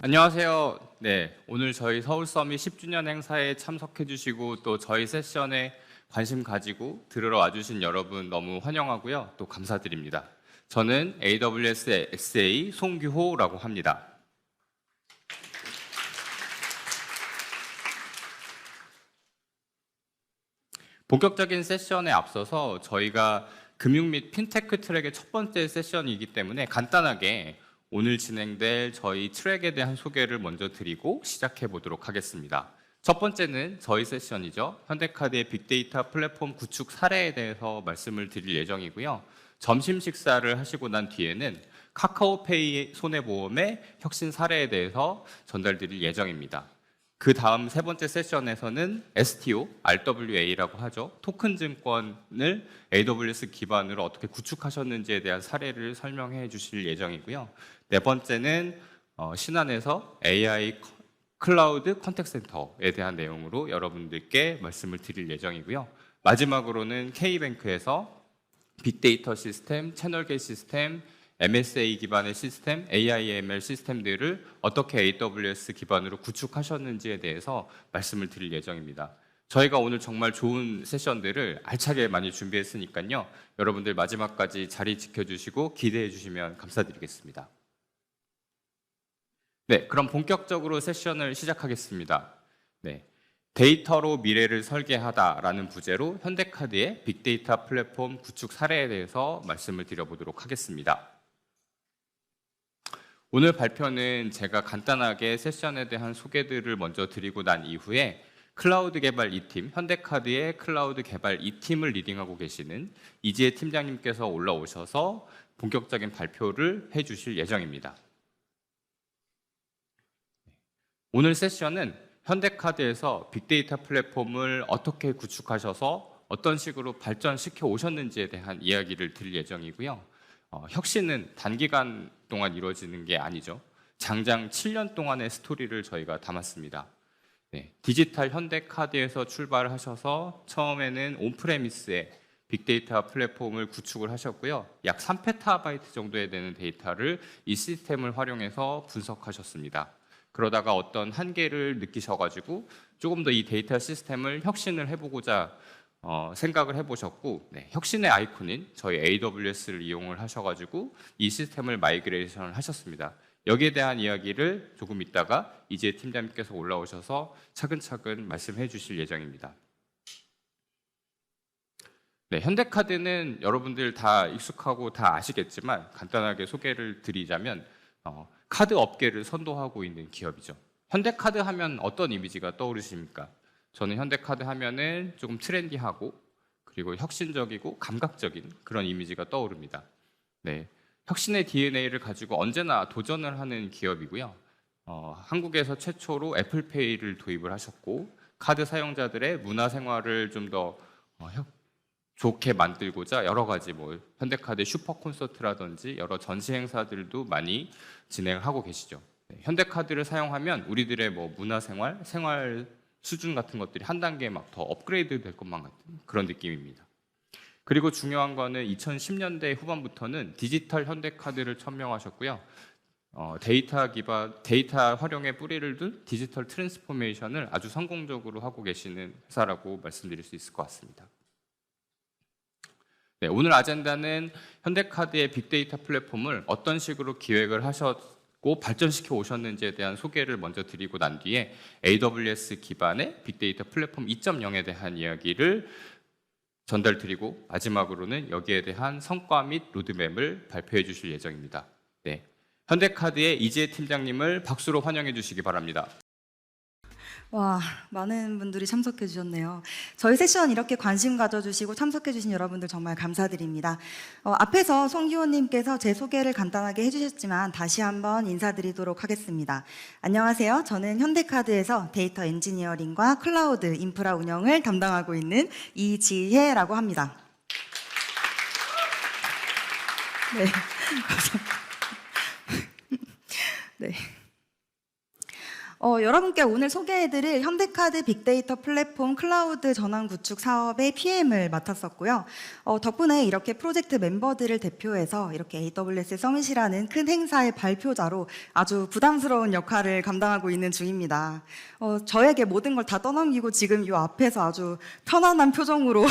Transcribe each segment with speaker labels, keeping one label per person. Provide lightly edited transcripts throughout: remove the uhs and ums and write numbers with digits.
Speaker 1: 안녕하세요. 네, 오늘 저희 서울 서밋 10주년 행사에 참석해 주시고 또 저희 세션에 관심 가지고 들으러 와주신 여러분 너무 환영하고요. 또 감사드립니다. 저는 AWS XA 송규호라고 합니다. 본격적인 세션에 앞서서 저희가 금융 및 핀테크 트랙의 첫 번째 세션이기 때문에 간단하게 오늘 진행될 저희 트랙에 대한 소개를 먼저 드리고 시작해 보도록 하겠습니다. 첫 번째는 저희 세션이죠. 현대카드의 빅데이터 플랫폼 구축 사례에 대해서 말씀을 드릴 예정이고요. 점심 식사를 하시고 난 뒤에는 카카오페이 손해보험의 혁신 사례에 대해서 전달드릴 예정입니다. 그 다음 세 번째 세션에서는 STO, RWA라고 하죠. 토큰 증권을 AWS 기반으로 어떻게 구축하셨는지에 대한 사례를 설명해 주실 예정이고요. 네 번째는 신한에서 AI 클라우드 컨택 센터에 대한 내용으로 여러분들께 말씀을 드릴 예정이고요. 마지막으로는 K뱅크에서 빅데이터 시스템, 채널 게이트 시스템, MSA 기반의 시스템, AI/ML 시스템들을 어떻게 AWS 기반으로 구축하셨는지에 대해서 말씀을 드릴 예정입니다. 저희가 오늘 정말 좋은 세션들을 알차게 많이 준비했으니까요. 여러분들 마지막까지 자리 지켜주시고 기대해 주시면 감사드리겠습니다. 네, 그럼 본격적으로 세션을 시작하겠습니다. 네, 데이터로 미래를 설계하다라는 부제로 현대카드의 빅데이터 플랫폼 구축 사례에 대해서 말씀을 드려보도록 하겠습니다. 오늘 발표는 제가 간단하게 세션에 대한 소개들을 먼저 드리고 난 이후에 클라우드 개발 2팀, 현대카드의 클라우드 개발 2팀을 리딩하고 계시는 이지혜 팀장님께서 올라오셔서 본격적인 발표를 해주실 예정입니다. 오늘 세션은 현대카드에서 빅데이터 플랫폼을 어떻게 구축하셔서 어떤 식으로 발전시켜 오셨는지에 대한 이야기를 드릴 예정이고요. 혁신은 단기간 동안 이루어지는 게 아니죠. 장장 7년 동안의 스토리를 저희가 담았습니다. 네, 디지털 현대카드에서 출발을 하셔서 처음에는 온프레미스에 빅데이터 플랫폼을 구축을 하셨고요. 약 3페타바이트 정도에 되는 데이터를 이 시스템을 활용해서 분석하셨습니다. 그러다가 어떤 한계를 느끼셔가지고 조금 더 이 데이터 시스템을 혁신을 해보고자 생각을 해보셨고, 네, 혁신의 아이콘인 저희 AWS를 이용을 하셔가지고 이 시스템을 마이그레이션을 하셨습니다. 여기에 대한 이야기를 조금 있다가 이지혜 팀장님께서 올라오셔서 차근차근 말씀해 주실 예정입니다. 네, 현대카드는 여러분들 다 익숙하고 다 아시겠지만 간단하게 소개를 드리자면 카드 업계를 선도하고 있는 기업이죠. 현대카드 하면 어떤 이미지가 떠오르십니까? 저는 현대카드 하면은 조금 트렌디하고 그리고 혁신적이고 감각적인 그런 이미지가 떠오릅니다. 네, 혁신의 DNA를 가지고 언제나 도전을 하는 기업이고요. 한국에서 최초로 애플페이를 도입을 하셨고 카드 사용자들의 문화생활을 좀 더 좋게 만들고자 여러 가지 현대카드 슈퍼 콘서트라든지 여러 전시 행사들도 많이 진행하고 계시죠. 네, 현대카드를 사용하면 우리들의 문화생활, 생활 수준 같은 것들이 한 단계 막 더 업그레이드 될 것만 같은 그런 느낌입니다. 그리고 중요한 거는 2010년대 후반부터는 디지털 현대카드를 천명하셨고요. 데이터 활용에 뿌리를 둔 디지털 트랜스포메이션을 아주 성공적으로 하고 계시는 회사라고 말씀드릴 수 있을 것 같습니다. 네, 오늘 아젠다는 현대카드의 빅데이터 플랫폼을 어떤 식으로 기획을 하셨고 발전시켜 오셨는지에 대한 소개를 먼저 드리고 난 뒤에 AWS 기반의 빅데이터 플랫폼 2.0에 대한 이야기를 전달드리고 마지막으로는 여기에 대한 성과 및 로드맵을 발표해 주실 예정입니다. 네, 현대카드의 이지혜 팀장님을 박수로 환영해 주시기 바랍니다.
Speaker 2: 와, 많은 분들이 참석해 주셨네요. 저희 세션 이렇게 관심 가져주시고 참석해 주신 여러분들 정말 감사드립니다. 앞에서 송기호님께서 제 소개를 간단하게 해주셨지만 다시 한번 인사드리도록 하겠습니다. 안녕하세요. 저는 현대카드에서 데이터 엔지니어링과 클라우드 인프라 운영을 담당하고 있는 이지혜라고 합니다. 네, 감사합니다. 네. 여러분께 오늘 소개해드릴 현대카드 빅데이터 플랫폼 클라우드 전환 구축 사업의 PM을 맡았었고요. 덕분에 이렇게 프로젝트 멤버들을 대표해서 이렇게 AWS 서밋이라는 큰 행사의 발표자로 아주 부담스러운 역할을 감당하고 있는 중입니다. 저에게 모든 걸 다 떠넘기고 지금 이 앞에서 아주 편안한 표정으로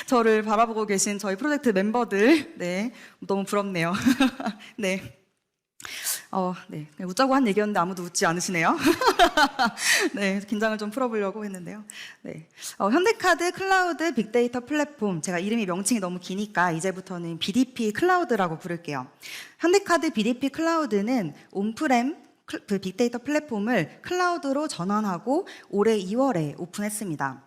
Speaker 2: 저를 바라보고 계신 저희 프로젝트 멤버들, 네, 너무 부럽네요. 네. 네. 웃자고 한 얘기였는데 아무도 웃지 않으시네요. 네, 긴장을 좀 풀어보려고 했는데요. 네. 현대카드 클라우드 빅데이터 플랫폼, 제가 이름이 명칭이 너무 기니까 이제부터는 BDP 클라우드라고 부를게요. 현대카드 BDP 클라우드는 온프렘 빅데이터 플랫폼을 클라우드로 전환하고 올해 2월에 오픈했습니다.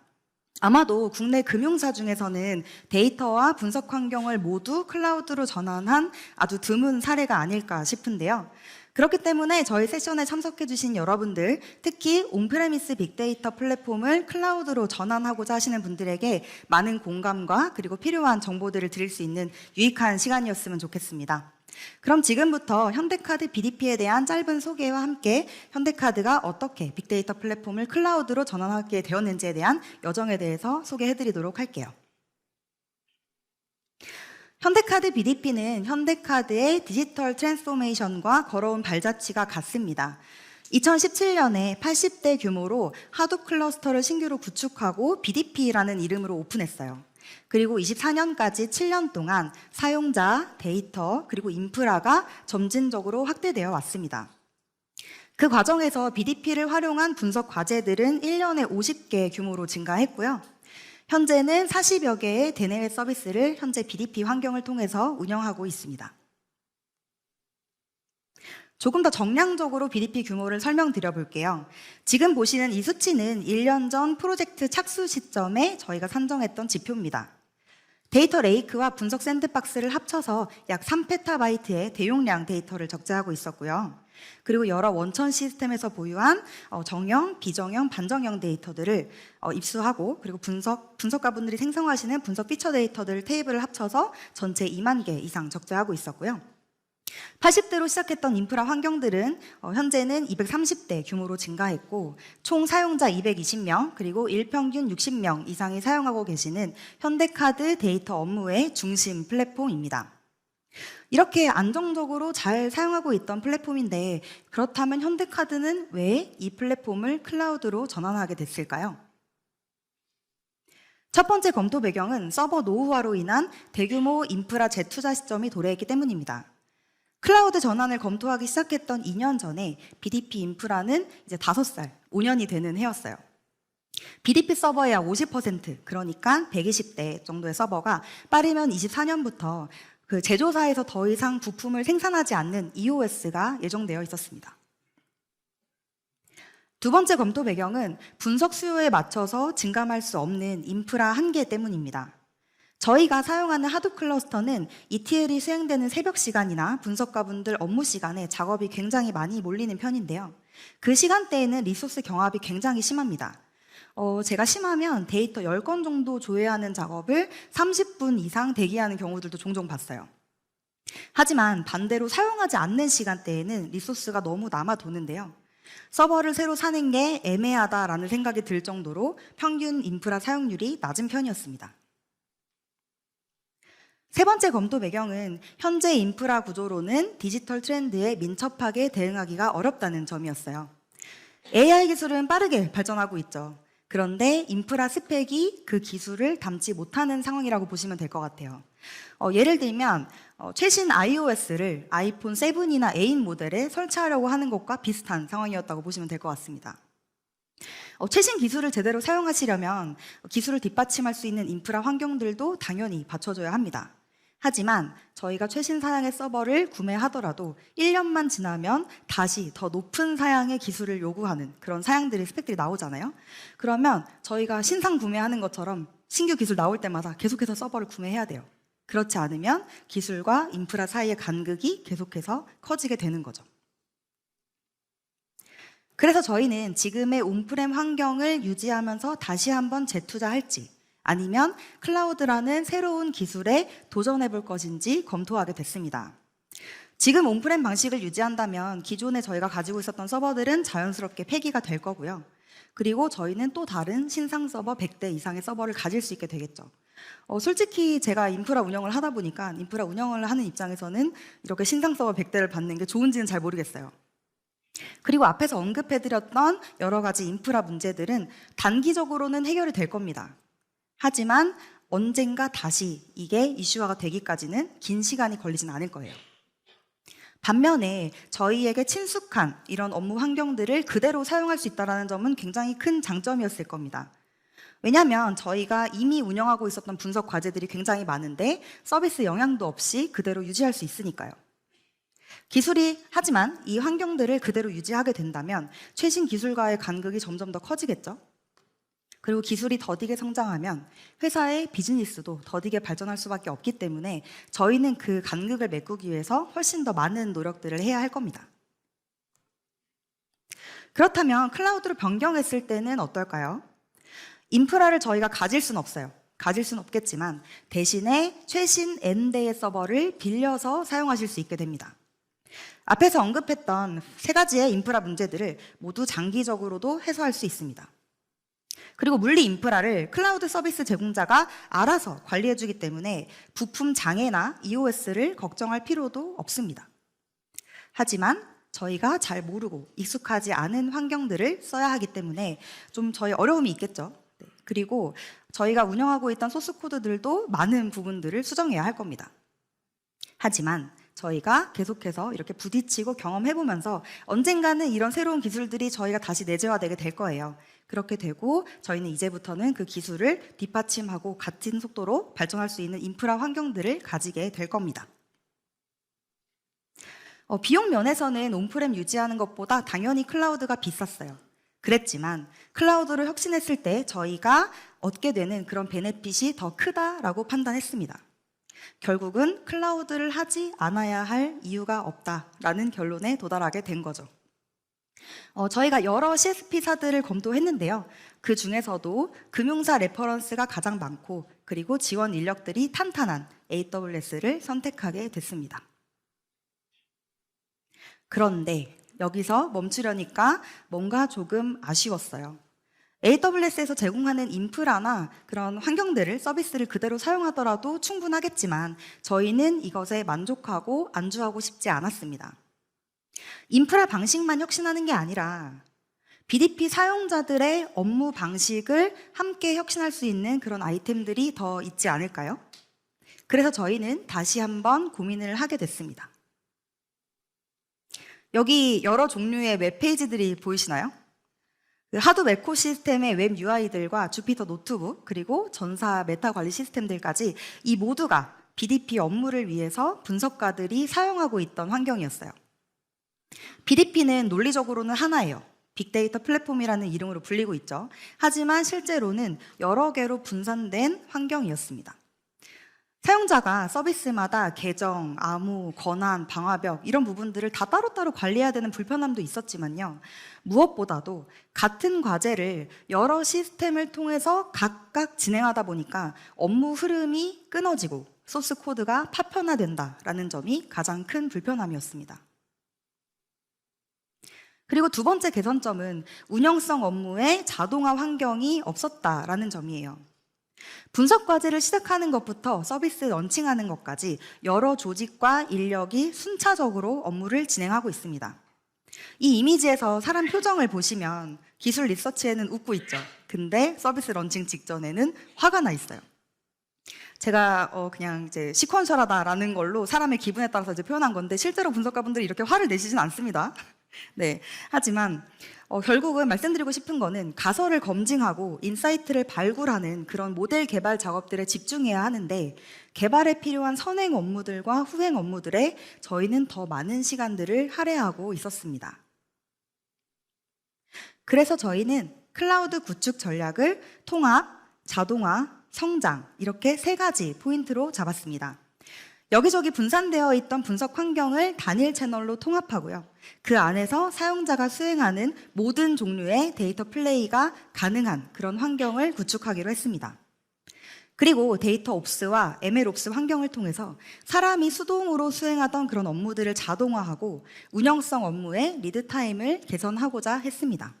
Speaker 2: 아마도 국내 금융사 중에서는 데이터와 분석 환경을 모두 클라우드로 전환한 아주 드문 사례가 아닐까 싶은데요. 그렇기 때문에 저희 세션에 참석해 주신 여러분들, 특히 온프레미스 빅데이터 플랫폼을 클라우드로 전환하고자 하시는 분들에게 많은 공감과 그리고 필요한 정보들을 드릴 수 있는 유익한 시간이었으면 좋겠습니다. 그럼 지금부터 현대카드 BDP에 대한 짧은 소개와 함께 현대카드가 어떻게 빅데이터 플랫폼을 클라우드로 전환하게 되었는지에 대한 여정에 대해서 소개해드리도록 할게요. 현대카드 BDP는 현대카드의 디지털 트랜스포메이션과 걸어온 발자취가 같습니다. 2017년에 80대 규모로 하둡 클러스터를 신규로 구축하고 BDP라는 이름으로 오픈했어요. 그리고 24년까지 7년 동안 사용자, 데이터, 그리고 인프라가 점진적으로 확대되어 왔습니다. 그 과정에서 BDP를 활용한 분석 과제들은 1년에 50개 규모로 증가했고요. 현재는 40여 개의 대내외 서비스를 현재 BDP 환경을 통해서 운영하고 있습니다. 조금 더 정량적으로 BDP 규모를 설명드려 볼게요. 지금 보시는 이 수치는 1년 전 프로젝트 착수 시점에 저희가 산정했던 지표입니다. 데이터 레이크와 분석 샌드박스를 합쳐서 약 3페타바이트의 대용량 데이터를 적재하고 있었고요. 그리고 여러 원천 시스템에서 보유한 정형, 비정형, 반정형 데이터들을 입수하고, 그리고 분석가분들이 생성하시는 분석 피처 데이터들 테이블을 합쳐서 전체 2만 개 이상 적재하고 있었고요. 80대로 시작했던 인프라 환경들은 현재는 230대 규모로 증가했고, 총 사용자 220명, 그리고 일평균 60명 이상이 사용하고 계시는 현대카드 데이터 업무의 중심 플랫폼입니다. 이렇게 안정적으로 잘 사용하고 있던 플랫폼인데, 그렇다면 현대카드는 왜 이 플랫폼을 클라우드로 전환하게 됐을까요? 첫 번째 검토 배경은 서버 노후화로 인한 대규모 인프라 재투자 시점이 도래했기 때문입니다. 클라우드 전환을 검토하기 시작했던 2년 전에 BDP 인프라는 이제 5살, 5년이 되는 해였어요. BDP 서버의 약 50%, 그러니까 120대 정도의 서버가 빠르면 24년부터 그 제조사에서 더 이상 부품을 생산하지 않는 EOS가 예정되어 있었습니다. 두 번째 검토 배경은 분석 수요에 맞춰서 증감할 수 없는 인프라 한계 때문입니다. 저희가 사용하는 하둡 클러스터는 ETL이 수행되는 새벽 시간이나 분석가분들 업무 시간에 작업이 굉장히 많이 몰리는 편인데요. 그 시간대에는 리소스 경합이 굉장히 심합니다. 제가 심하면 데이터 10건 정도 조회하는 작업을 30분 이상 대기하는 경우들도 종종 봤어요. 하지만 반대로 사용하지 않는 시간대에는 리소스가 너무 남아 도는데요. 서버를 새로 사는 게 애매하다라는 생각이 들 정도로 평균 인프라 사용률이 낮은 편이었습니다. 세 번째 검토 배경은 현재 인프라 구조로는 디지털 트렌드에 민첩하게 대응하기가 어렵다는 점이었어요. AI 기술은 빠르게 발전하고 있죠. 그런데 인프라 스펙이 그 기술을 담지 못하는 상황이라고 보시면 될 것 같아요. 예를 들면 최신 iOS를 아이폰 7이나 8 모델에 설치하려고 하는 것과 비슷한 상황이었다고 보시면 될 것 같습니다. 최신 기술을 제대로 사용하시려면 기술을 뒷받침할 수 있는 인프라 환경들도 당연히 갖춰줘야 합니다. 하지만 저희가 최신 사양의 서버를 구매하더라도 1년만 지나면 다시 더 높은 사양의 기술을 요구하는 그런 사양들의 스펙들이 나오잖아요. 그러면 저희가 신상 구매하는 것처럼 신규 기술 나올 때마다 계속해서 서버를 구매해야 돼요. 그렇지 않으면 기술과 인프라 사이의 간극이 계속해서 커지게 되는 거죠. 그래서 저희는 지금의 온프렘 환경을 유지하면서 다시 한번 재투자할지, 아니면 클라우드라는 새로운 기술에 도전해 볼 것인지 검토하게 됐습니다. 지금 온프렘 방식을 유지한다면 기존에 저희가 가지고 있었던 서버들은 자연스럽게 폐기가 될 거고요. 그리고 저희는 또 다른 신상 서버 100대 이상의 서버를 가질 수 있게 되겠죠. 솔직히 제가 인프라 운영을 하다 보니까 인프라 운영을 하는 입장에서는 이렇게 신상 서버 100대를 받는 게 좋은지는 잘 모르겠어요. 그리고 앞에서 언급해드렸던 여러 가지 인프라 문제들은 단기적으로는 해결이 될 겁니다. 하지만 언젠가 다시 이게 이슈화가 되기까지는 긴 시간이 걸리진 않을 거예요. 반면에 저희에게 친숙한 이런 업무 환경들을 그대로 사용할 수 있다는 점은 굉장히 큰 장점이었을 겁니다. 왜냐하면 저희가 이미 운영하고 있었던 분석 과제들이 굉장히 많은데 서비스 영향도 없이 그대로 유지할 수 있으니까요. 하지만 이 환경들을 그대로 유지하게 된다면 최신 기술과의 간극이 점점 더 커지겠죠. 그리고 기술이 더디게 성장하면 회사의 비즈니스도 더디게 발전할 수밖에 없기 때문에 저희는 그 간극을 메꾸기 위해서 훨씬 더 많은 노력들을 해야 할 겁니다. 그렇다면 클라우드로 변경했을 때는 어떨까요? 인프라를 저희가 가질 수는 없어요. 가질 수는 없겠지만 대신에 최신 N대의 서버를 빌려서 사용하실 수 있게 됩니다. 앞에서 언급했던 세 가지의 인프라 문제들을 모두 장기적으로도 해소할 수 있습니다. 그리고 물리 인프라를 클라우드 서비스 제공자가 알아서 관리해주기 때문에 부품 장애나 EOS를 걱정할 필요도 없습니다. 하지만 저희가 잘 모르고 익숙하지 않은 환경들을 써야 하기 때문에 좀 저희 어려움이 있겠죠. 그리고 저희가 운영하고 있던 소스 코드들도 많은 부분들을 수정해야 할 겁니다. 하지만 저희가 계속해서 이렇게 부딪히고 경험해보면서 언젠가는 이런 새로운 기술들이 저희가 다시 내재화되게 될 거예요. 그렇게 되고 저희는 이제부터는 그 기술을 뒷받침하고 같은 속도로 발전할 수 있는 인프라 환경들을 가지게 될 겁니다. 비용 면에서는 온프렘 유지하는 것보다 당연히 클라우드가 비쌌어요. 그랬지만 클라우드를 혁신했을 때 저희가 얻게 되는 그런 베네핏이 더 크다라고 판단했습니다. 결국은 클라우드를 하지 않아야 할 이유가 없다라는 결론에 도달하게 된 거죠. 저희가 여러 CSP사들을 검토했는데요. 그 중에서도 금융사 레퍼런스가 가장 많고 그리고 지원 인력들이 탄탄한 AWS를 선택하게 됐습니다. 그런데 여기서 멈추려니까 뭔가 조금 아쉬웠어요. AWS에서 제공하는 인프라나 그런 환경들을 서비스를 그대로 사용하더라도 충분하겠지만 저희는 이것에 만족하고 안주하고 싶지 않았습니다. 인프라 방식만 혁신하는 게 아니라 BDP 사용자들의 업무 방식을 함께 혁신할 수 있는 그런 아이템들이 더 있지 않을까요? 그래서 저희는 다시 한번 고민을 하게 됐습니다. 여기 여러 종류의 웹페이지들이 보이시나요? 하드 에코 시스템의 웹 UI들과 주피터 노트북 그리고 전사 메타 관리 시스템들까지 이 모두가 BDP 업무를 위해서 분석가들이 사용하고 있던 환경이었어요. BDP는 논리적으로는 하나예요. 빅데이터 플랫폼이라는 이름으로 불리고 있죠. 하지만 실제로는 여러 개로 분산된 환경이었습니다. 사용자가 서비스마다 계정, 암호, 권한, 방화벽 이런 부분들을 다 따로따로 관리해야 되는 불편함도 있었지만요. 무엇보다도 같은 과제를 여러 시스템을 통해서 각각 진행하다 보니까 업무 흐름이 끊어지고 소스 코드가 파편화된다라는 점이 가장 큰 불편함이었습니다. 그리고 두 번째 개선점은 운영성 업무에 자동화 환경이 없었다라는 점이에요. 분석 과제를 시작하는 것부터 서비스 런칭하는 것까지 여러 조직과 인력이 순차적으로 업무를 진행하고 있습니다. 이 이미지에서 사람 표정을 보시면 기술 리서치에는 웃고 있죠. 근데 서비스 런칭 직전에는 화가 나 있어요. 제가 그냥 이제 시퀀셜하다라는 걸로 사람의 기분에 따라서 이제 표현한 건데 실제로 분석가분들이 이렇게 화를 내시진 않습니다. 네. 하지만 결국은 말씀드리고 싶은 거는 가설을 검증하고 인사이트를 발굴하는 그런 모델 개발 작업들에 집중해야 하는데 개발에 필요한 선행 업무들과 후행 업무들에 저희는 더 많은 시간들을 할애하고 있었습니다. 그래서 저희는 클라우드 구축 전략을 통합, 자동화, 성장 이렇게 세 가지 포인트로 잡았습니다. 여기저기 분산되어 있던 분석 환경을 단일 채널로 통합하고요. 그 안에서 사용자가 수행하는 모든 종류의 데이터 플레이가 가능한 그런 환경을 구축하기로 했습니다. 그리고 데이터 옵스와 ML옵스 환경을 통해서 사람이 수동으로 수행하던 그런 업무들을 자동화하고 운영성 업무의 리드 타임을 개선하고자 했습니다.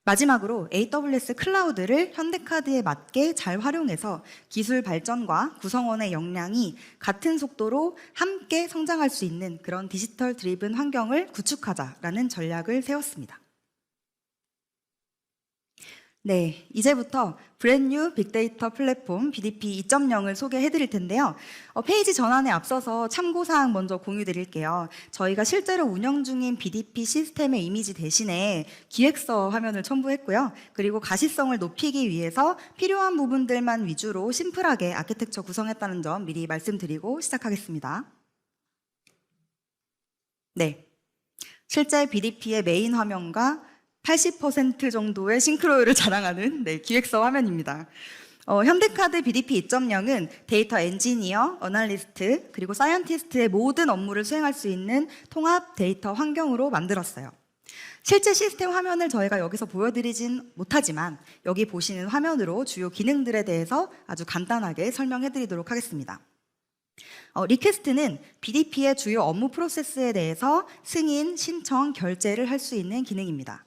Speaker 2: 마지막으로 AWS 클라우드를 현대카드에 맞게 잘 활용해서 기술 발전과 구성원의 역량이 같은 속도로 함께 성장할 수 있는 그런 디지털 드리븐 환경을 구축하자라는 전략을 세웠습니다. 네, 이제부터 브랜뉴 빅데이터 플랫폼 BDP 2.0을 소개해 드릴 텐데요. 페이지 전환에 앞서서 참고사항 먼저 공유 드릴게요. 저희가 실제로 운영 중인 BDP 시스템의 이미지 대신에 기획서 화면을 첨부했고요. 그리고 가시성을 높이기 위해서 필요한 부분들만 위주로 심플하게 아키텍처 구성했다는 점 미리 말씀드리고 시작하겠습니다. 네, 실제 BDP의 메인 화면과 80% 정도의 싱크로율을 자랑하는 기획서 화면입니다. 현대카드 BDP 2.0은 데이터 엔지니어, 어널리스트, 그리고 사이언티스트의 모든 업무를 수행할 수 있는 통합 데이터 환경으로 만들었어요. 실제 시스템 화면을 저희가 여기서 보여드리진 못하지만 여기 보시는 화면으로 주요 기능들에 대해서 아주 간단하게 설명해 드리도록 하겠습니다. 리퀘스트는 BDP의 주요 업무 프로세스에 대해서 승인, 신청, 결제를 할 수 있는 기능입니다.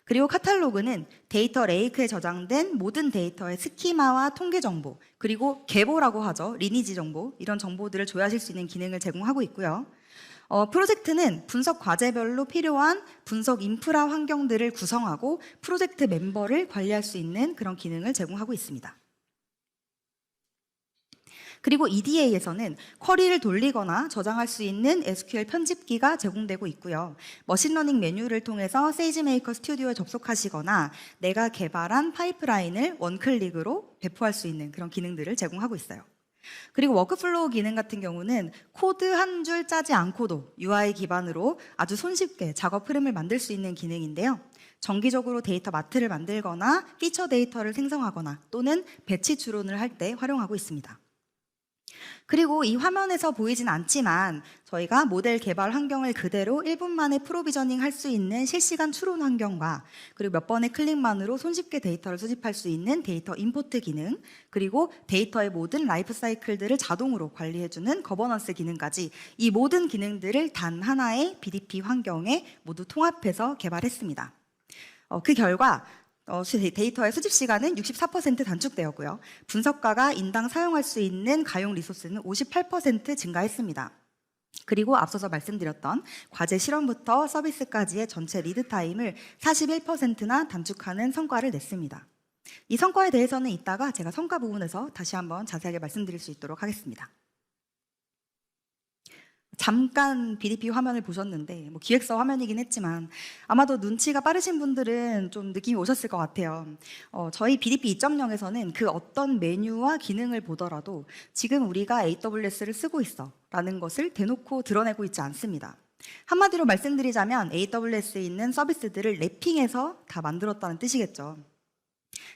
Speaker 2: 그리고 카탈로그는 데이터 레이크에 저장된 모든 데이터의 스키마와 통계 정보, 그리고 계보라고 하죠. 리니지 정보, 이런 정보들을 조회하실 수 있는 기능을 제공하고 있고요. 프로젝트는 분석 과제별로 필요한 분석 인프라 환경들을 구성하고 프로젝트 멤버를 관리할 수 있는 그런 기능을 제공하고 있습니다. 그리고 EDA에서는 쿼리를 돌리거나 저장할 수 있는 SQL 편집기가 제공되고 있고요. 머신러닝 메뉴를 통해서 세이지메이커 스튜디오에 접속하시거나 내가 개발한 파이프라인을 원클릭으로 배포할 수 있는 그런 기능들을 제공하고 있어요. 그리고 워크플로우 기능 같은 경우는 코드 한 줄 짜지 않고도 UI 기반으로 아주 손쉽게 작업 흐름을 만들 수 있는 기능인데요. 정기적으로 데이터 마트를 만들거나 피처 데이터를 생성하거나 또는 배치 추론을 할 때 활용하고 있습니다. 그리고 이 화면에서 보이진 않지만 저희가 모델 개발 환경을 그대로 1분 만에 프로비저닝 할 수 있는 실시간 추론 환경과 그리고 몇 번의 클릭만으로 손쉽게 데이터를 수집할 수 있는 데이터 임포트 기능, 그리고 데이터의 모든 라이프 사이클들을 자동으로 관리해주는 거버넌스 기능까지 이 모든 기능들을 단 하나의 BDP 환경에 모두 통합해서 개발했습니다. 그 결과 데이터의 수집 시간은 64% 단축되었고요. 분석가가 인당 사용할 수 있는 가용 리소스는 58% 증가했습니다. 그리고 앞서서 말씀드렸던 과제 실험부터 서비스까지의 전체 리드 타임을 41%나 단축하는 성과를 냈습니다. 이 성과에 대해서는 이따가 제가 성과 부분에서 다시 한번 자세하게 말씀드릴 수 있도록 하겠습니다. 잠깐 BDP 화면을 보셨는데 기획서 화면이긴 했지만 아마도 눈치가 빠르신 분들은 좀 느낌이 오셨을 것 같아요. 저희 BDP 2.0에서는 그 어떤 메뉴와 기능을 보더라도 지금 우리가 AWS를 쓰고 있어 라는 것을 대놓고 드러내고 있지 않습니다. 한마디로 말씀드리자면 AWS에 있는 서비스들을 랩핑해서 다 만들었다는 뜻이겠죠.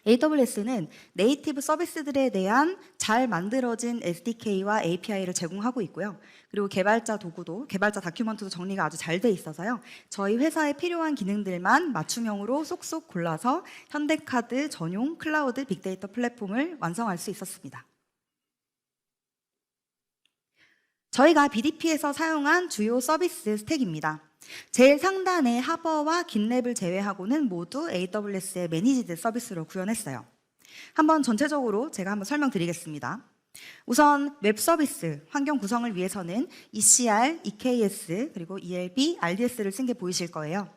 Speaker 2: AWS는 네이티브 서비스들에 대한 잘 만들어진 SDK와 API를 제공하고 있고요. 그리고 개발자 도구도, 개발자 다큐먼트도 정리가 아주 잘 돼 있어서요. 저희 회사에 필요한 기능들만 맞춤형으로 쏙쏙 골라서 현대카드 전용 클라우드 빅데이터 플랫폼을 완성할 수 있었습니다. 저희가 BDP에서 사용한 주요 서비스 스택입니다. 제일 상단의 하버와 긴랩을 제외하고는 모두 AWS의 매니지드 서비스로 구현했어요. 한번 전체적으로 제가 한번 설명드리겠습니다. 우선 웹 서비스 환경 구성을 위해서는 ECR, EKS, 그리고 ELB, RDS를 쓴 게 보이실 거예요.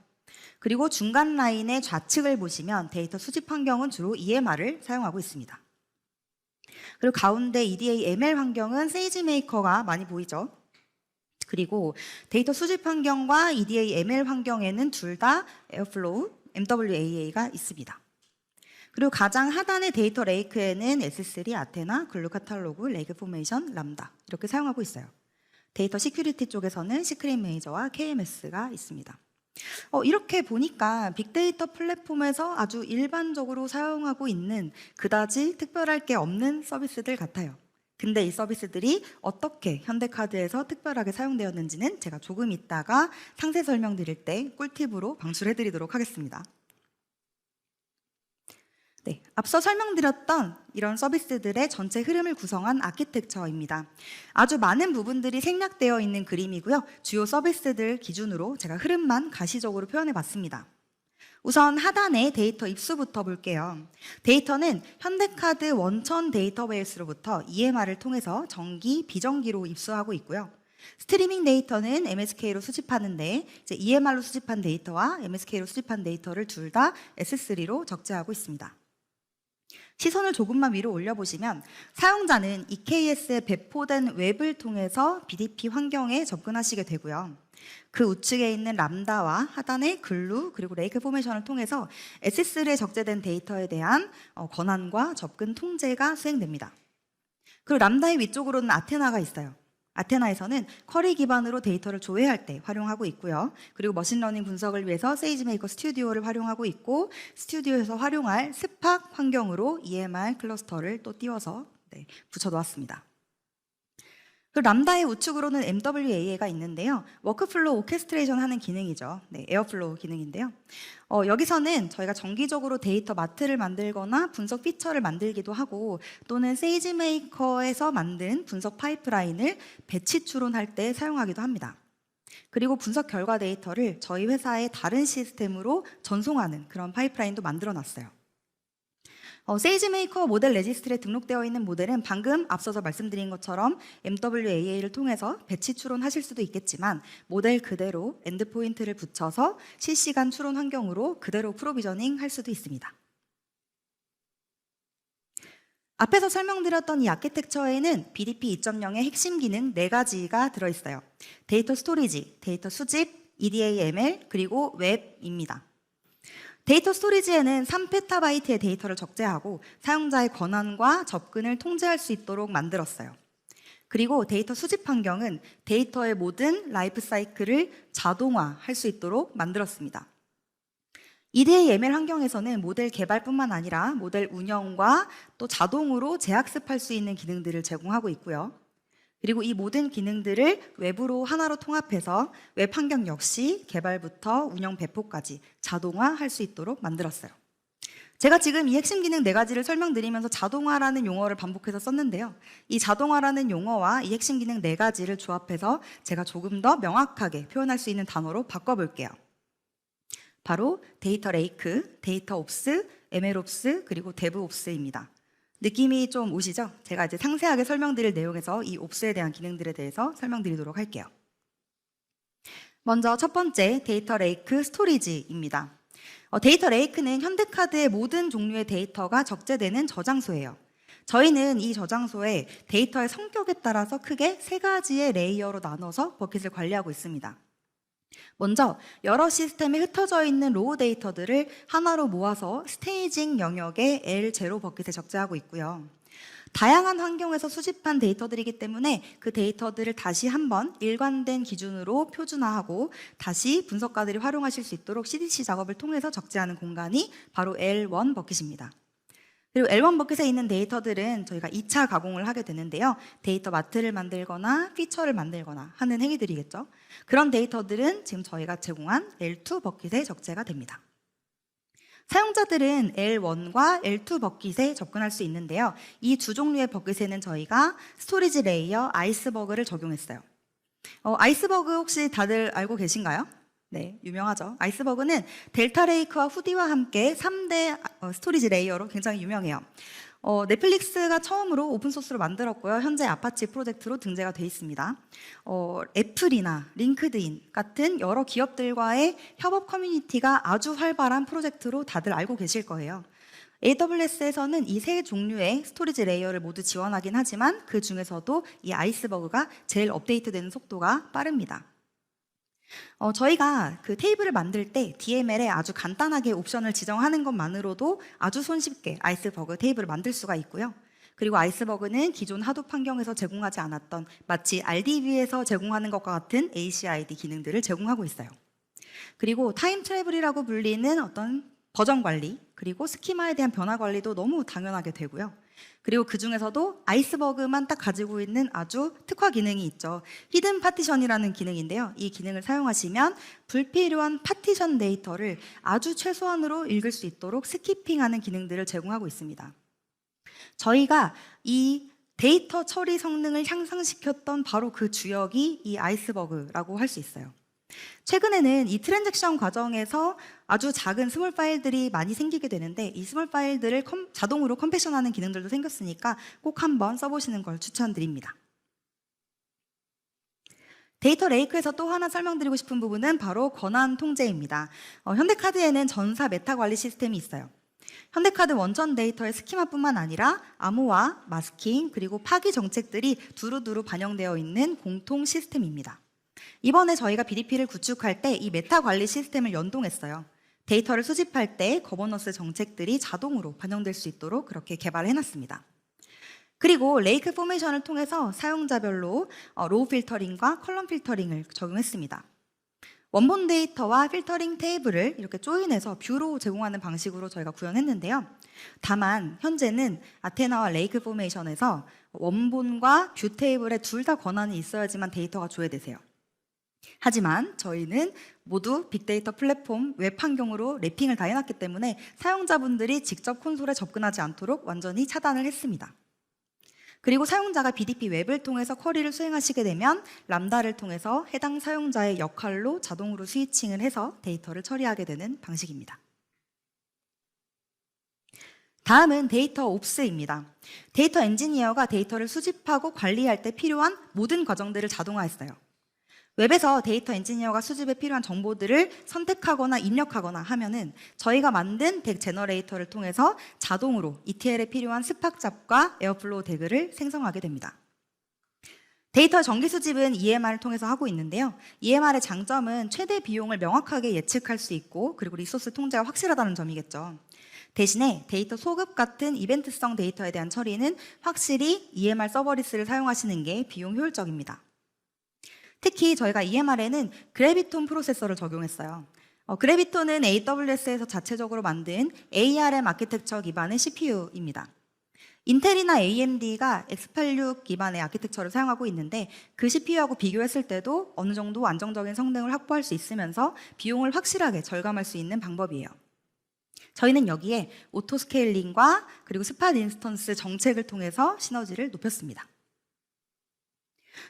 Speaker 2: 그리고 중간 라인의 좌측을 보시면 데이터 수집 환경은 주로 EMR을 사용하고 있습니다. 그리고 가운데 EDA ML 환경은 세이지메이커가 많이 보이죠. 그리고 데이터 수집 환경과 EDA ML 환경에는 둘 다 에어플로우, MWAA가 있습니다. 그리고 가장 하단의 데이터 레이크에는 S3, 아테나, 글루 카탈로그, 레이크 포메이션, 람다 이렇게 사용하고 있어요. 데이터 시큐리티 쪽에서는 시크릿 메이저와 KMS가 있습니다. 이렇게 보니까 빅데이터 플랫폼에서 아주 일반적으로 사용하고 있는 그다지 특별할 게 없는 서비스들 같아요. 근데 이 서비스들이 어떻게 현대카드에서 특별하게 사용되었는지는 제가 조금 있다가 상세 설명드릴 때 꿀팁으로 방출해 드리도록 하겠습니다. 네, 앞서 설명드렸던 이런 서비스들의 전체 흐름을 구성한 아키텍처입니다. 아주 많은 부분들이 생략되어 있는 그림이고요. 주요 서비스들 기준으로 제가 흐름만 가시적으로 표현해 봤습니다. 우선 하단의 데이터 입수부터 볼게요. 데이터는 현대카드 원천 데이터베이스로부터 EMR을 통해서 정기, 비정기로 입수하고 있고요. 스트리밍 데이터는 MSK로 수집하는데 이제 EMR로 수집한 데이터와 MSK로 수집한 데이터를 둘 다 S3로 적재하고 있습니다. 시선을 조금만 위로 올려보시면 사용자는 EKS에 배포된 웹을 통해서 BDP 환경에 접근하시게 되고요. 그 우측에 있는 람다와 하단의 글루 그리고 레이크 포메이션을 통해서 S3에 적재된 데이터에 대한 권한과 접근 통제가 수행됩니다. 그리고 람다의 위쪽으로는 아테나가 있어요. 아테나에서는 쿼리 기반으로 데이터를 조회할 때 활용하고 있고요. 그리고 머신러닝 분석을 위해서 세이지메이커 스튜디오를 활용하고 있고 스튜디오에서 활용할 스팍 환경으로 EMR 클러스터를 또 띄워서 붙여놓았습니다. 그 람다의 우측으로는 MWA가 있는데요. 워크플로우 오케스트레이션 하는 기능이죠. 에어플로우 기능인데요. 여기서는 저희가 정기적으로 데이터 마트를 만들거나 분석 피처를 만들기도 하고 또는 세이지메이커에서 만든 분석 파이프라인을 배치 추론할 때 사용하기도 합니다. 그리고 분석 결과 데이터를 저희 회사의 다른 시스템으로 전송하는 그런 파이프라인도 만들어 놨어요. 세이지메이커 모델 레지스트리에 등록되어 있는 모델은 방금 앞서서 말씀드린 것처럼 MWA를 통해서 배치 추론하실 수도 있겠지만 모델 그대로 엔드포인트를 붙여서 실시간 추론 환경으로 그대로 프로비저닝 할 수도 있습니다. 앞에서 설명드렸던 이 아키텍처에는 BDP 2.0의 핵심 기능 4가지가 들어있어요. 데이터 스토리지, 데이터 수집, EDA/ML, 그리고 웹입니다. 데이터 스토리지에는 3페타바이트의 데이터를 적재하고 사용자의 권한과 접근을 통제할 수 있도록 만들었어요. 그리고 데이터 수집 환경은 데이터의 모든 라이프 사이클을 자동화할 수 있도록 만들었습니다. EDA/ML 환경에서는 모델 개발뿐만 아니라 모델 운영과 또 자동으로 재학습할 수 있는 기능들을 제공하고 있고요. 그리고 이 모든 기능들을 웹으로 하나로 통합해서 웹 환경 역시 개발부터 운영 배포까지 자동화할 수 있도록 만들었어요. 제가 지금 이 핵심 기능 4가지를 설명드리면서 자동화라는 용어를 반복해서 썼는데요. 이 자동화라는 용어와 이 핵심 기능 4가지를 조합해서 제가 조금 더 명확하게 표현할 수 있는 단어로 바꿔볼게요. 바로 데이터 레이크, 데이터 옵스, ML 옵스, 그리고 데브 옵스입니다. 느낌이 좀 오시죠? 제가 이제 상세하게 설명드릴 내용에서 이 옵스에 대한 기능들에 대해서 설명드리도록 할게요. 먼저 첫 번째 데이터 레이크 스토리지입니다. 데이터 레이크는 현대카드의 모든 종류의 데이터가 적재되는 저장소예요. 저희는 이 저장소에 데이터의 성격에 따라서 크게 3가지의 레이어로 나눠서 버킷을 관리하고 있습니다. 먼저 여러 시스템에 흩어져 있는 로우 데이터들을 하나로 모아서 스테이징 영역의 L0 버킷에 적재하고 있고요. 다양한 환경에서 수집한 데이터들이기 때문에 그 데이터들을 다시 한번 일관된 기준으로 표준화하고 다시 분석가들이 활용하실 수 있도록 CDC 작업을 통해서 적재하는 공간이 바로 L1 버킷입니다. 그리고 L1 버킷에 있는 데이터들은 저희가 2차 가공을 하게 되는데요. 데이터 마트를 만들거나 피처를 만들거나 하는 행위들이겠죠. 그런 데이터들은 지금 저희가 제공한 L2 버킷에 적재가 됩니다. 사용자들은 L1과 L2 버킷에 접근할 수 있는데요. 이 두 종류의 버킷에는 저희가 스토리지 레이어 아이스버그를 적용했어요. 아이스버그 혹시 다들 알고 계신가요? 네, 유명하죠. 아이스버그는 델타 레이크와 후디와 함께 3대 스토리지 레이어로 굉장히 유명해요. 넷플릭스가 처음으로 오픈소스로 만들었고요. 현재 아파치 프로젝트로 등재가 돼 있습니다. 애플이나 링크드인 같은 여러 기업들과의 협업 커뮤니티가 아주 활발한 프로젝트로 다들 알고 계실 거예요. AWS에서는 이 3종류의 스토리지 레이어를 모두 지원하긴 하지만 그 중에서도 이 아이스버그가 제일 업데이트되는 속도가 빠릅니다. 저희가 그 테이블을 만들 때 DML에 아주 간단하게 옵션을 지정하는 것만으로도 아주 손쉽게 아이스버그 테이블을 만들 수가 있고요. 그리고 아이스버그는 기존 하둡 환경에서 제공하지 않았던 마치 RDB에서 제공하는 것과 같은 ACID 기능들을 제공하고 있어요. 그리고 타임 트래블이라고 불리는 어떤 버전 관리, 그리고 스키마에 대한 변화 관리도 너무 당연하게 되고요. 그리고 그 중에서도 아이스버그만 딱 가지고 있는 아주 특화 기능이 있죠. 히든 파티션이라는 기능인데요. 이 기능을 사용하시면 불필요한 파티션 데이터를 아주 최소한으로 읽을 수 있도록 스키핑하는 기능들을 제공하고 있습니다. 저희가 이 데이터 처리 성능을 향상시켰던 바로 그 주역이 이 아이스버그라고 할 수 있어요. 최근에는 이 트랜잭션 과정에서 아주 작은 스몰 파일들이 많이 생기게 되는데 이 스몰 파일들을 자동으로 컴패션하는 기능들도 생겼으니까 꼭 한번 써보시는 걸 추천드립니다. 데이터 레이크에서 또 하나 설명드리고 싶은 부분은 바로 권한 통제입니다. 현대카드에는 전사 메타 관리 시스템이 있어요. 현대카드 원천 데이터의 스키마뿐만 아니라 암호화, 마스킹, 그리고 파기 정책들이 두루두루 반영되어 있는 공통 시스템입니다. 이번에 저희가 BDP를 구축할 때 이 메타 관리 시스템을 연동했어요. 데이터를 수집할 때 거버넌스 정책들이 자동으로 반영될 수 있도록 그렇게 개발해놨습니다. 그리고 레이크 포메이션을 통해서 사용자별로 로우 필터링과 컬럼 필터링을 적용했습니다. 원본 데이터와 필터링 테이블을 이렇게 조인해서 뷰로 제공하는 방식으로 저희가 구현했는데요. 다만 현재는 아테나와 레이크 포메이션에서 원본과 뷰 테이블에 둘 다 권한이 있어야지만 데이터가 조회되세요. 하지만 저희는 모두 빅데이터 플랫폼 웹 환경으로 랩핑을 다 해놨기 때문에 사용자분들이 직접 콘솔에 접근하지 않도록 완전히 차단을 했습니다. 그리고 사용자가 BDP 웹을 통해서 쿼리를 수행하시게 되면 람다를 통해서 해당 사용자의 역할로 자동으로 스위칭을 해서 데이터를 처리하게 되는 방식입니다. 다음은 데이터 옵스입니다. 데이터 엔지니어가 데이터를 수집하고 관리할 때 필요한 모든 과정들을 자동화했어요. 웹에서 데이터 엔지니어가 수집에 필요한 정보들을 선택하거나 입력하거나 하면은 저희가 만든 덱 제너레이터를 통해서 자동으로 ETL에 필요한 스팍 잡과 에어플로우 덱을 생성하게 됩니다. 데이터 정기 수집은 EMR을 통해서 하고 있는데요. EMR의 장점은 최대 비용을 명확하게 예측할 수 있고 그리고 리소스 통제가 확실하다는 점이겠죠. 대신에 데이터 소급 같은 이벤트성 데이터에 대한 처리는 확실히 EMR 서버리스를 사용하시는 게 비용 효율적입니다. 특히 저희가 EMR에는 그래비톤 프로세서를 적용했어요. 그래비톤은 AWS에서 자체적으로 만든 ARM 아키텍처 기반의 CPU입니다. 인텔이나 AMD가 X86 기반의 아키텍처를 사용하고 있는데 그 CPU하고 비교했을 때도 어느 정도 안정적인 성능을 확보할 수 있으면서 비용을 확실하게 절감할 수 있는 방법이에요. 저희는 여기에 오토 스케일링과 그리고 스팟 인스턴스 정책을 통해서 시너지를 높였습니다.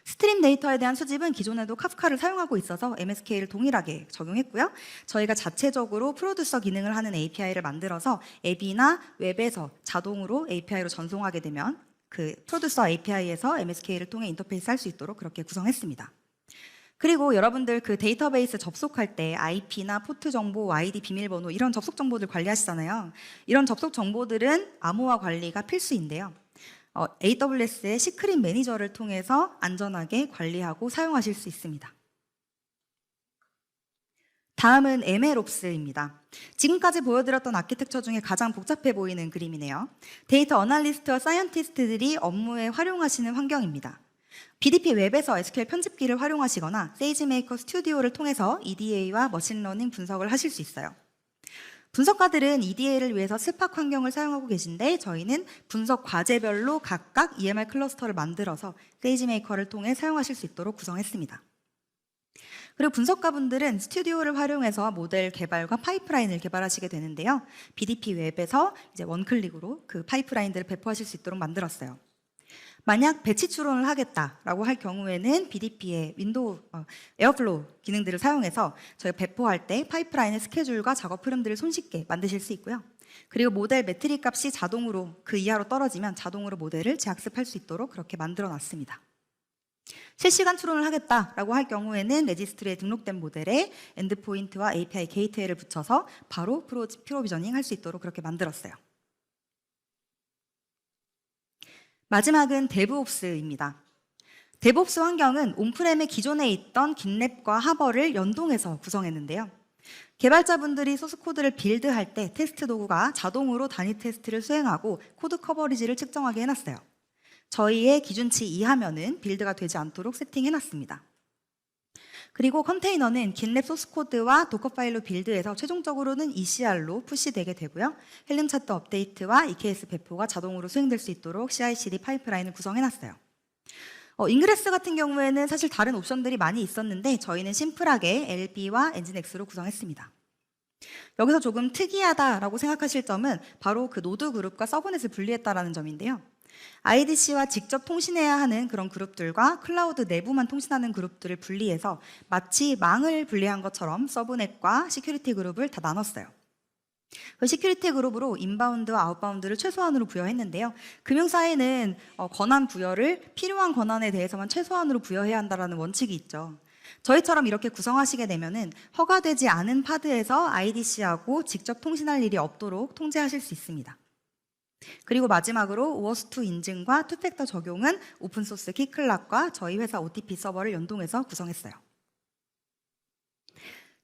Speaker 2: 스트림 데이터에 대한 수집은 기존에도 카프카를 사용하고 있어서 MSK를 동일하게 적용했고요. 저희가 자체적으로 프로듀서 기능을 하는 API를 만들어서 앱이나 웹에서 자동으로 API로 전송하게 되면 그 프로듀서 API에서 MSK를 통해 인터페이스 할 수 있도록 그렇게 구성했습니다. 그리고 여러분들 그 데이터베이스 접속할 때 IP나 포트 정보, ID 비밀번호 이런 접속 정보들 관리하시잖아요. 이런 접속 정보들은 암호화 관리가 필수인데요. AWS의 시크릿 매니저를 통해서 안전하게 관리하고 사용하실 수 있습니다. 다음은 MLOps입니다. 지금까지 보여드렸던 아키텍처 중에 가장 복잡해 보이는 그림이네요. 데이터 어널리스트와 사이언티스트들이 업무에 활용하시는 환경입니다. BDP 웹에서 SQL 편집기를 활용하시거나 세이지메이커 스튜디오를 통해서 EDA와 머신러닝 분석을 하실 수 있어요. 분석가들은 EDA를 위해서 스팍 환경을 사용하고 계신데 저희는 분석 과제별로 각각 EMR 클러스터를 만들어서 세이지메이커를 통해 사용하실 수 있도록 구성했습니다. 그리고 분석가분들은 스튜디오를 활용해서 모델 개발과 파이프라인을 개발하시게 되는데요. BDP 웹에서 이제 원클릭으로 그 파이프라인들을 배포하실 수 있도록 만들었어요. 만약 배치 추론을 하겠다라고 할 경우에는 BDP의 윈도우 에어플로우 기능들을 사용해서 저희가 배포할 때 파이프라인의 스케줄과 작업 흐름들을 손쉽게 만드실 수 있고요. 그리고 모델 매트릭 값이 자동으로 그 이하로 떨어지면 자동으로 모델을 재학습할 수 있도록 그렇게 만들어 놨습니다. 실시간 추론을 하겠다라고 할 경우에는 레지스트리에 등록된 모델에 엔드포인트와 API 게이트웨이를 붙여서 바로 프로비저닝 할 수 있도록 그렇게 만들었어요. 마지막은 데브옵스입니다. 데브옵스 환경은 온프렘의 기존에 있던 깃랩과 하버를 연동해서 구성했는데요. 개발자분들이 소스코드를 빌드할 때 테스트 도구가 자동으로 단위 테스트를 수행하고 코드 커버리지를 측정하게 해놨어요. 저희의 기준치 이하면은 빌드가 되지 않도록 세팅해놨습니다. 그리고 컨테이너는 깃랩 소스코드와 도커 파일로 빌드해서 최종적으로는 ECR로 푸시되게 되고요. 헬름 차트 업데이트와 EKS 배포가 자동으로 수행될 수 있도록 CI/CD 파이프라인을 구성해놨어요. 인그레스 같은 경우에는 사실 다른 옵션들이 많이 있었는데 저희는 심플하게 LB와 엔진X로 구성했습니다. 여기서 조금 특이하다라고 생각하실 점은 바로 그 노드 그룹과 서브넷을 분리했다라는 점인데요. IDC와 직접 통신해야 하는 그런 그룹들과 클라우드 내부만 통신하는 그룹들을 분리해서 마치 망을 분리한 것처럼 서브넷과 시큐리티 그룹을 다 나눴어요. 그 시큐리티 그룹으로 인바운드와 아웃바운드를 최소한으로 부여했는데요. 금융사에는 권한 부여를 필요한 권한에 대해서만 최소한으로 부여해야 한다는 원칙이 있죠. 저희처럼 이렇게 구성하시게 되면은 허가되지 않은 파드에서 IDC하고 직접 통신할 일이 없도록 통제하실 수 있습니다. 그리고 마지막으로 OAuth2 인증과 투팩터 적용은 오픈소스 키클락과 저희 회사 OTP 서버를 연동해서 구성했어요.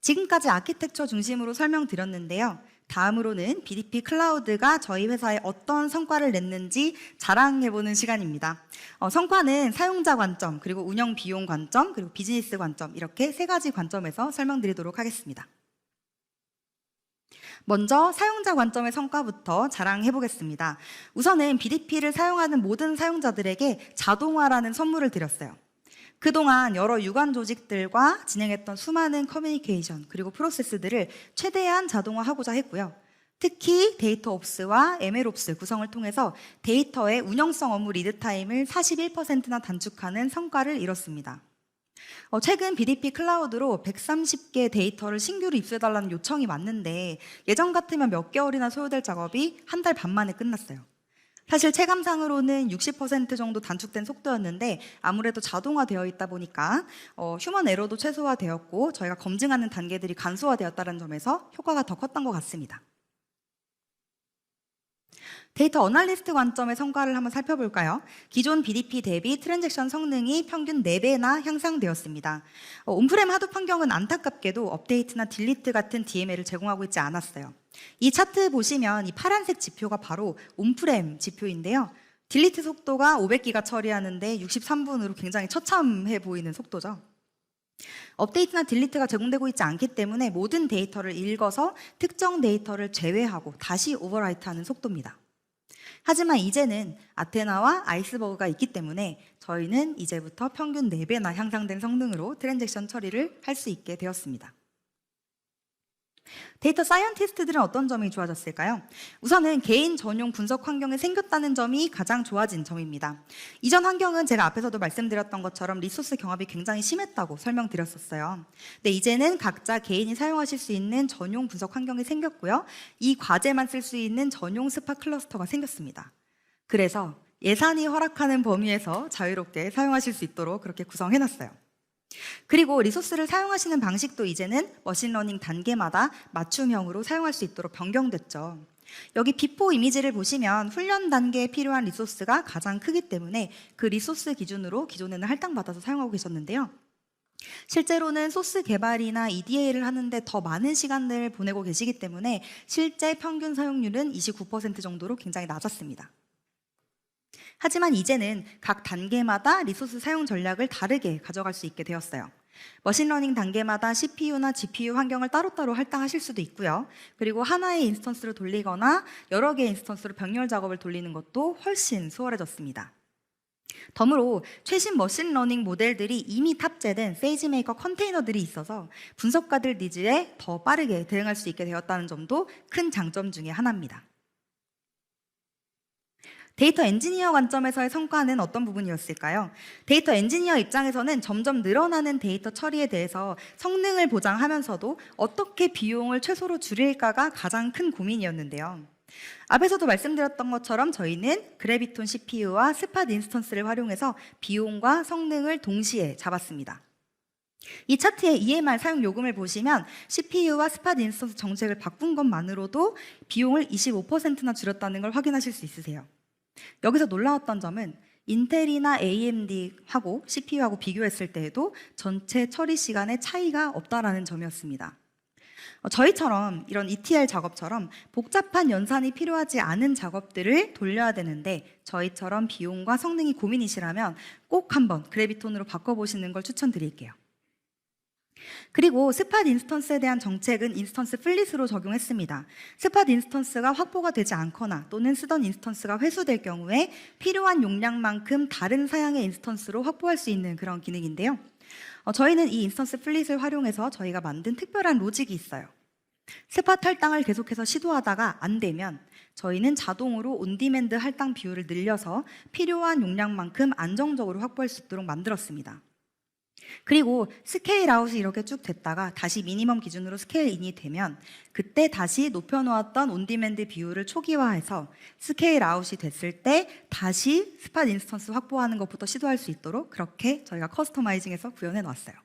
Speaker 2: 지금까지 아키텍처 중심으로 설명드렸는데요. 다음으로는 BDP 클라우드가 저희 회사에 어떤 성과를 냈는지 자랑해보는 시간입니다. 성과는 사용자 관점, 그리고 운영 비용 관점, 그리고 비즈니스 관점 이렇게 세 가지 관점에서 설명드리도록 하겠습니다. 먼저 사용자 관점의 성과부터 자랑해보겠습니다. 우선은 BDP를 사용하는 모든 사용자들에게 자동화라는 선물을 드렸어요. 그동안 여러 유관 조직들과 진행했던 수많은 커뮤니케이션 그리고 프로세스들을 최대한 자동화하고자 했고요. 특히 데이터 옵스와 ML옵스 구성을 통해서 데이터의 운영성 업무 리드 타임을 41%나 단축하는 성과를 이뤘습니다. 최근 BDP 클라우드로 130개 데이터를 신규로 입수해달라는 요청이 왔는데 예전 같으면 몇 개월이나 소요될 작업이 한 달 반 만에 끝났어요. 사실 체감상으로는 60% 정도 단축된 속도였는데 아무래도 자동화되어 있다 보니까 휴먼 에러도 최소화되었고 저희가 검증하는 단계들이 간소화되었다는 점에서 효과가 더 컸던 것 같습니다. 데이터 어널리스트 관점의 성과를 한번 살펴볼까요? 기존 BDP 대비 트랜잭션 성능이 평균 4배나 향상되었습니다. 온프렘 하둡 환경은 안타깝게도 업데이트나 딜리트 같은 DML을 제공하고 있지 않았어요. 이 차트 보시면 이 파란색 지표가 바로 온프렘 지표인데요. 딜리트 속도가 500기가 처리하는데 63분으로 굉장히 처참해 보이는 속도죠. 업데이트나 딜리트가 제공되고 있지 않기 때문에 모든 데이터를 읽어서 특정 데이터를 제외하고 다시 오버라이트하는 속도입니다. 하지만 이제는 아테나와 아이스버그가 있기 때문에 저희는 이제부터 평균 4배나 향상된 성능으로 트랜잭션 처리를 할 수 있게 되었습니다. 데이터 사이언티스트들은 어떤 점이 좋아졌을까요? 우선은 개인 전용 분석 환경이 생겼다는 점이 가장 좋아진 점입니다. 이전 환경은 제가 앞에서도 말씀드렸던 것처럼 리소스 경합이 굉장히 심했다고 설명드렸었어요. 근데 이제는 각자 개인이 사용하실 수 있는 전용 분석 환경이 생겼고요. 이 과제만 쓸 수 있는 전용 스파 클러스터가 생겼습니다. 그래서 예산이 허락하는 범위에서 자유롭게 사용하실 수 있도록 그렇게 구성해놨어요. 그리고 리소스를 사용하시는 방식도 이제는 머신러닝 단계마다 맞춤형으로 사용할 수 있도록 변경됐죠. 여기 비포 이미지를 보시면 훈련 단계에 필요한 리소스가 가장 크기 때문에 그 리소스 기준으로 기존에는 할당받아서 사용하고 계셨는데요. 실제로는 소스 개발이나 EDA를 하는데 더 많은 시간을 보내고 계시기 때문에 실제 평균 사용률은 29% 정도로 굉장히 낮았습니다. 하지만 이제는 각 단계마다 리소스 사용 전략을 다르게 가져갈 수 있게 되었어요. 머신러닝 단계마다 CPU나 GPU 환경을 따로따로 할당하실 수도 있고요. 그리고 하나의 인스턴스를 돌리거나 여러 개의 인스턴스로 병렬 작업을 돌리는 것도 훨씬 수월해졌습니다. 덤으로 최신 머신러닝 모델들이 이미 탑재된 세이지메이커 컨테이너들이 있어서 분석가들 니즈에 더 빠르게 대응할 수 있게 되었다는 점도 큰 장점 중에 하나입니다. 데이터 엔지니어 관점에서의 성과는 어떤 부분이었을까요? 데이터 엔지니어 입장에서는 점점 늘어나는 데이터 처리에 대해서 성능을 보장하면서도 어떻게 비용을 최소로 줄일까가 가장 큰 고민이었는데요. 앞에서도 말씀드렸던 것처럼 저희는 그래비톤 CPU와 스팟 인스턴스를 활용해서 비용과 성능을 동시에 잡았습니다. 이 차트의 EMR 사용 요금을 보시면 CPU와 스팟 인스턴스 정책을 바꾼 것만으로도 비용을 25%나 줄였다는 걸 확인하실 수 있으세요. 여기서 놀라웠던 점은 인텔이나 AMD하고 CPU하고 비교했을 때에도 전체 처리 시간의 차이가 없다라는 점이었습니다. 저희처럼 이런 ETL 작업처럼 복잡한 연산이 필요하지 않은 작업들을 돌려야 되는데 저희처럼 비용과 성능이 고민이시라면 꼭 한번 그래비톤으로 바꿔보시는 걸 추천드릴게요. 그리고 스팟 인스턴스에 대한 정책은 인스턴스 플릿으로 적용했습니다. 스팟 인스턴스가 확보가 되지 않거나 또는 쓰던 인스턴스가 회수될 경우에 필요한 용량만큼 다른 사양의 인스턴스로 확보할 수 있는 그런 기능인데요. 저희는 이 인스턴스 플릿을 활용해서 저희가 만든 특별한 로직이 있어요. 스팟 할당을 계속해서 시도하다가 안 되면 저희는 자동으로 온디맨드 할당 비율을 늘려서 필요한 용량만큼 안정적으로 확보할 수 있도록 만들었습니다. 그리고 스케일 아웃이 이렇게 쭉 됐다가 다시 미니멈 기준으로 스케일 인이 되면 그때 다시 높여놓았던 온디맨드 비율을 초기화해서 스케일 아웃이 됐을 때 다시 스팟 인스턴스 확보하는 것부터 시도할 수 있도록 그렇게 저희가 커스터마이징해서 구현해 놨어요.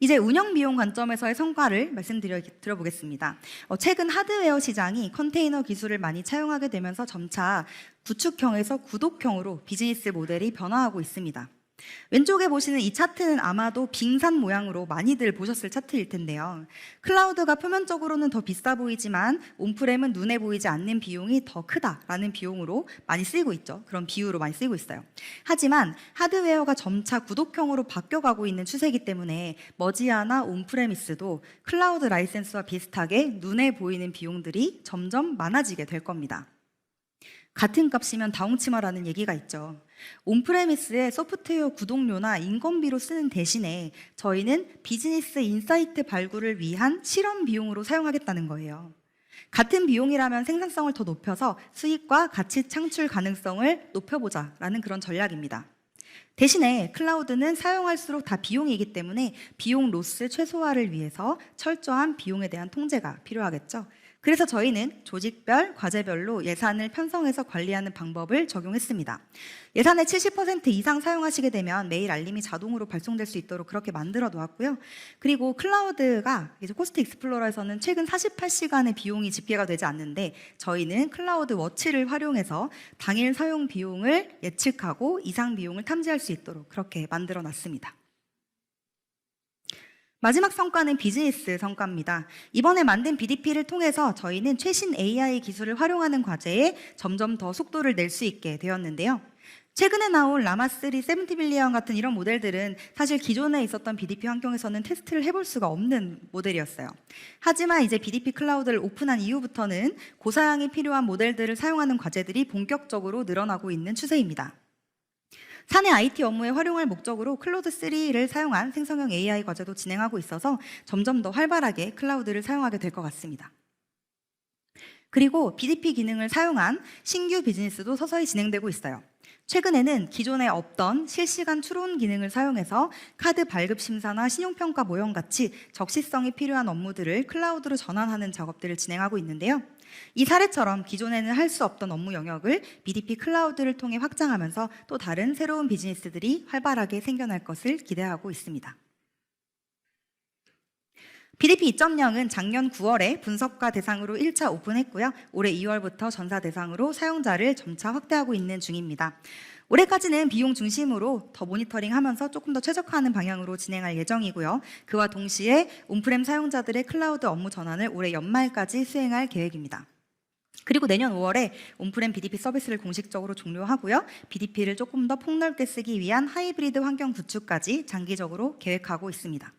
Speaker 2: 이제 운영 비용 관점에서의 성과를 말씀드려보겠습니다. 최근 하드웨어 시장이 컨테이너 기술을 많이 차용하게 되면서 점차 구축형에서 구독형으로 비즈니스 모델이 변화하고 있습니다. 왼쪽에 보시는 이 차트는 아마도 빙산 모양으로 많이들 보셨을 차트일 텐데요. 클라우드가 표면적으로는 더 비싸 보이지만 온프렘은 눈에 보이지 않는 비용이 더 크다라는 비용으로 많이 쓰이고 있죠. 그런 비유로 많이 쓰이고 있어요. 하지만 하드웨어가 점차 구독형으로 바뀌어가고 있는 추세이기 때문에 머지않아 온프레미스도 클라우드 라이센스와 비슷하게 눈에 보이는 비용들이 점점 많아지게 될 겁니다. 같은 값이면 다홍치마라는 얘기가 있죠. 온프레미스의 소프트웨어 구독료나 인건비로 쓰는 대신에 저희는 비즈니스 인사이트 발굴을 위한 실험 비용으로 사용하겠다는 거예요. 같은 비용이라면 생산성을 더 높여서 수익과 가치 창출 가능성을 높여보자라는 그런 전략입니다. 대신에 클라우드는 사용할수록 다 비용이기 때문에 비용 로스 최소화를 위해서 철저한 비용에 대한 통제가 필요하겠죠. 그래서 저희는 조직별, 과제별로 예산을 편성해서 관리하는 방법을 적용했습니다. 예산의 70% 이상 사용하시게 되면 메일 알림이 자동으로 발송될 수 있도록 그렇게 만들어 놓았고요. 그리고 클라우드가 이제 코스트 익스플로러에서는 최근 48시간의 비용이 집계가 되지 않는데 저희는 클라우드 워치를 활용해서 당일 사용 비용을 예측하고 이상 비용을 탐지할 수 있도록 그렇게 만들어 놨습니다. 마지막 성과는 비즈니스 성과입니다. 이번에 만든 BDP를 통해서 저희는 최신 AI 기술을 활용하는 과제에 점점 더 속도를 낼 수 있게 되었는데요. 최근에 나온 라마3 70빌리언 같은 이런 모델들은 사실 기존에 있었던 BDP 환경에서는 테스트를 해볼 수가 없는 모델이었어요. 하지만 이제 BDP 클라우드를 오픈한 이후부터는 고사양이 필요한 모델들을 사용하는 과제들이 본격적으로 늘어나고 있는 추세입니다. 사내 IT 업무에 활용할 목적으로 클로드3를 사용한 생성형 AI 과제도 진행하고 있어서 점점 더 활발하게 클라우드를 사용하게 될 것 같습니다. 그리고 BDP 기능을 사용한 신규 비즈니스도 서서히 진행되고 있어요. 최근에는 기존에 없던 실시간 추론 기능을 사용해서 카드 발급 심사나 신용평가 모형 같이 적시성이 필요한 업무들을 클라우드로 전환하는 작업들을 진행하고 있는데요. 이 사례처럼 기존에는 할 수 없던 업무 영역을 BDP 클라우드를 통해 확장하면서 또 다른 새로운 비즈니스들이 활발하게 생겨날 것을 기대하고 있습니다. BDP 2.0은 작년 9월에 분석가 대상으로 1차 오픈했고요. 올해 2월부터 전사 대상으로 사용자를 점차 확대하고 있는 중입니다. 올해까지는 비용 중심으로 더 모니터링하면서 조금 더 최적화하는 방향으로 진행할 예정이고요. 그와 동시에 온프렘 사용자들의 클라우드 업무 전환을 올해 연말까지 수행할 계획입니다. 그리고 내년 5월에 온프렘 BDP 서비스를 공식적으로 종료하고요. BDP를 조금 더 폭넓게 쓰기 위한 하이브리드 환경 구축까지 장기적으로 계획하고 있습니다.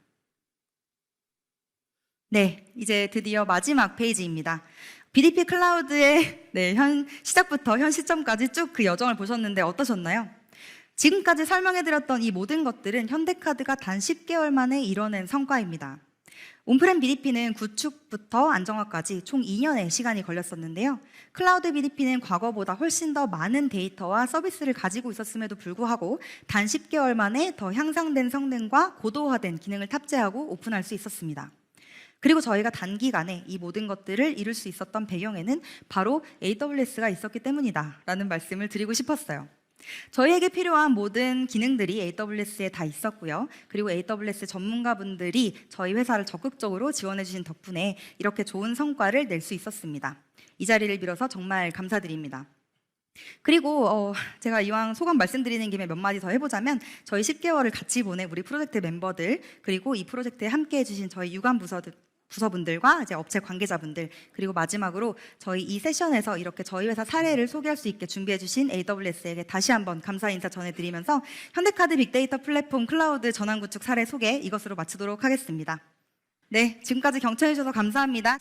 Speaker 2: 네, 이제 드디어 마지막 페이지입니다. BDP 클라우드의 시작부터 현 시점까지 쭉 그 여정을 보셨는데 어떠셨나요? 지금까지 설명해드렸던 이 모든 것들은 현대카드가 단 10개월 만에 이뤄낸 성과입니다. 온프렘 BDP는 구축부터 안정화까지 총 2년의 시간이 걸렸었는데요. 클라우드 BDP는 과거보다 훨씬 더 많은 데이터와 서비스를 가지고 있었음에도 불구하고 단 10개월 만에 더 향상된 성능과 고도화된 기능을 탑재하고 오픈할 수 있었습니다. 그리고 저희가 단기간에 이 모든 것들을 이룰 수 있었던 배경에는 바로 AWS가 있었기 때문이다 라는 말씀을 드리고 싶었어요. 저희에게 필요한 모든 기능들이 AWS에 다 있었고요. 그리고 AWS 전문가분들이 저희 회사를 적극적으로 지원해 주신 덕분에 이렇게 좋은 성과를 낼 수 있었습니다. 이 자리를 빌어서 정말 감사드립니다. 그리고 제가 이왕 소감 말씀드리는 김에 몇 마디 더 해보자면 저희 10개월을 같이 보낸 우리 프로젝트 멤버들 그리고 이 프로젝트에 함께 해주신 저희 유관 부서분들과 이제 업체 관계자분들 그리고 마지막으로 저희 이 세션에서 이렇게 저희 회사 사례를 소개할 수 있게 준비해주신 AWS에게 다시 한번 감사 인사 전해드리면서 현대카드 빅데이터 플랫폼 클라우드 전환 구축 사례 소개 이것으로 마치도록 하겠습니다. 네, 지금까지 경청해 주셔서 감사합니다.